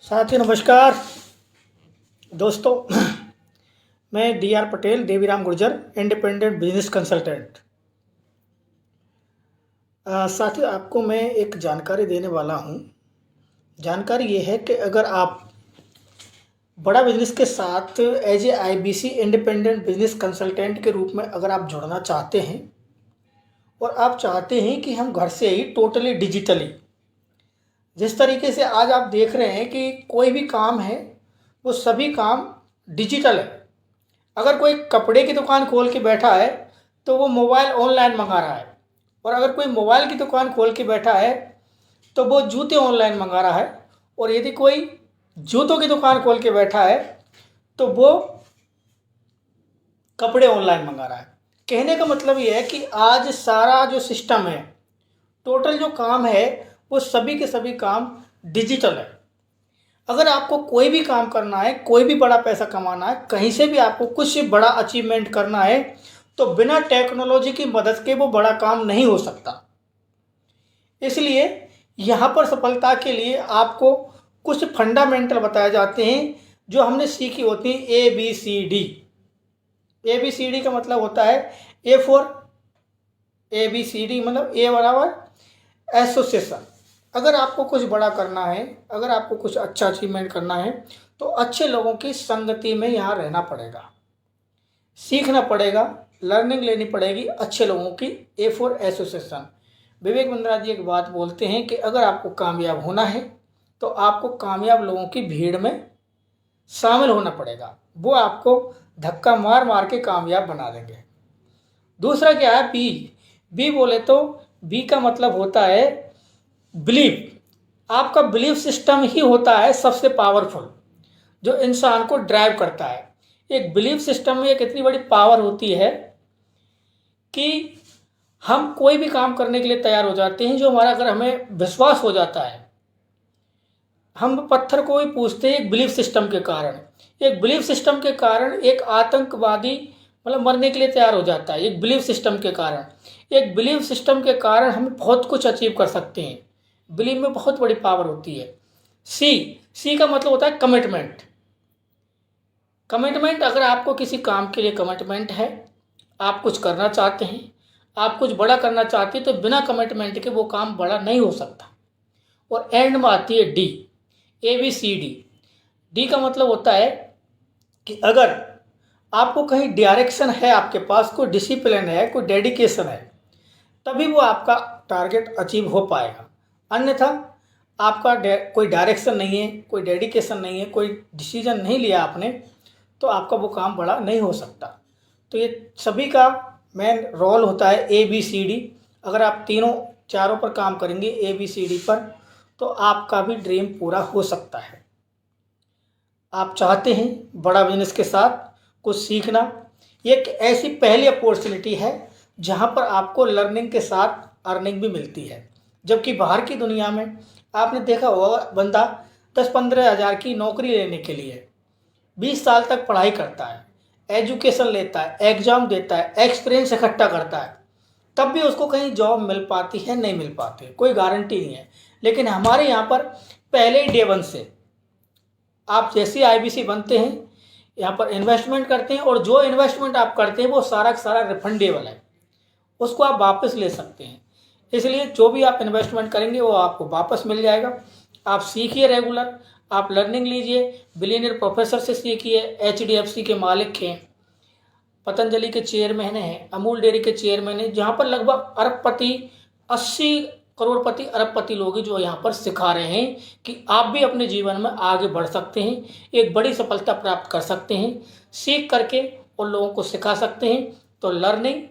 साथी नमस्कार दोस्तों। मैं DR. Patel, Deviram Gurjar, independent business consultant. साथियों, आपको मैं एक जानकारी देने वाला हूँ। जानकारी ये है कि अगर आप बड़ा बिजनेस के साथ as a IBC independent business consultant के रूप में अगर आप जुड़ना चाहते हैं और आप चाहते हैं कि हम घर से ही टोटली डिजिटली, जिस तरीके से आज आप देख रहे हैं कि कोई भी काम है वो सभी काम डिजिटल है। अगर कोई कपड़े की दुकान खोल के बैठा है तो वो मोबाइल ऑनलाइन मंगा रहा है, और अगर कोई मोबाइल की दुकान खोल के बैठा है तो वो जूते ऑनलाइन मंगा रहा है, और यदि कोई जूतों की दुकान खोल के बैठा है तो वो कपड़े ऑनलाइन मंगा रहा है। कहने का मतलब ये है कि आज सारा जो सिस्टम है, टोटल जो काम है, वो सभी के सभी काम डिजिटल है। अगर आपको कोई भी काम करना है, कोई भी बड़ा पैसा कमाना है, कहीं से भी आपको कुछ बड़ा अचीवमेंट करना है, तो बिना टेक्नोलॉजी की मदद के वो बड़ा काम नहीं हो सकता। इसलिए यहाँ पर सफलता के लिए आपको कुछ फंडामेंटल बताए जाते हैं जो हमने सीखी होती है। ABCD। ABCD का मतलब होता है A फॉर ABCD, मतलब A बराबर एसोसिएशन। अगर आपको कुछ बड़ा करना है, अगर आपको कुछ अच्छा अचीवमेंट करना है, तो अच्छे लोगों की संगति में यहाँ रहना पड़ेगा, सीखना पड़ेगा, लर्निंग लेनी पड़ेगी अच्छे लोगों की। A for association. Vivek Bindra ji एक बात बोलते हैं कि अगर आपको कामयाब होना है तो आपको कामयाब लोगों की भीड़ में शामिल होना पड़ेगा। वो आपको धक्का मार मार के कामयाब बना देंगे। दूसरा क्या है? बी बोले तो बी का मतलब होता है बिलीव। आपका बिलीव सिस्टम ही होता है सबसे पावरफुल, जो इंसान को ड्राइव करता है। एक बिलीव सिस्टम में एक इतनी बड़ी पावर होती है कि हम कोई भी काम करने के लिए तैयार हो जाते हैं जो हमारा, अगर हमें विश्वास हो जाता है, हम पत्थर को ही पूछते हैं। एक बिलीफ सिस्टम के कारण, एक बिलीफ सिस्टम के कारण एक आतंकवादी मतलब मरने के लिए तैयार हो जाता है। एक बिलीफ सिस्टम के कारण, एक बिलीफ सिस्टम के कारण हम बहुत कुछ अचीव कर सकते हैं। बिलीव में बहुत बड़ी पावर होती है। सी का मतलब होता है कमिटमेंट। कमिटमेंट, अगर आपको किसी काम के लिए कमिटमेंट है, आप कुछ करना चाहते हैं, आप कुछ बड़ा करना चाहते हैं, तो बिना कमिटमेंट के वो काम बड़ा नहीं हो सकता। और एंड में आती है डी, ABCD। डी का मतलब होता है कि अगर आपको कहीं डायरेक्शन है, आपके पास कोई डिसिप्लिन है, कोई डेडिकेशन है, तभी वो आपका टारगेट अचीव हो पाएगा। अन्यथा आपका कोई डायरेक्शन नहीं है, कोई डेडिकेशन नहीं है, कोई डिसीजन नहीं लिया आपने, तो आपका वो काम बड़ा नहीं हो सकता। तो ये सभी का मेन रोल होता है ABCD। अगर आप तीनों चारों पर काम करेंगे, ABCD पर, तो आपका भी ड्रीम पूरा हो सकता है। आप चाहते हैं बड़ा बिजनेस के साथ कुछ सीखना, एक ऐसी पहली अपॉर्चुनिटी है जहां पर आपको लर्निंग के साथ अर्निंग भी मिलती है। जबकि बाहर की दुनिया में आपने देखा होगा, बंदा 10-15 हज़ार की नौकरी लेने के लिए 20 साल तक पढ़ाई करता है, एजुकेशन लेता है, एग्ज़ाम देता है, एक्सपीरियंस इकट्ठा करता है, तब भी उसको कहीं जॉब मिल पाती है, नहीं मिल पाती है, कोई गारंटी नहीं है। लेकिन हमारे यहाँ पर पहले ही डे वन से आप जैसे आईबीसी बनते हैं, यहाँ पर इन्वेस्टमेंट करते हैं, और जो इन्वेस्टमेंट आप करते हैं वो सारा का सारा रिफंडेबल है, उसको आप वापस ले सकते हैं। इसलिए जो भी आप इन्वेस्टमेंट करेंगे वो आपको वापस मिल जाएगा। आप सीखिए रेगुलर, आप लर्निंग लीजिए, बिलियनियर प्रोफेसर से सीखिए, HDFC के मालिक हैं, पतंजलि के चेयरमैन हैं, अमूल डेयरी के चेयरमैन हैं, जहाँ पर लगभग अरबपति, 80 करोड़पति, अरबपति लोग जो यहाँ पर सिखा रहे हैं कि आप भी अपने जीवन में आगे बढ़ सकते हैं, एक बड़ी सफलता प्राप्त कर सकते हैं, सीख करके उन लोगों को सिखा सकते हैं। तो लर्निंग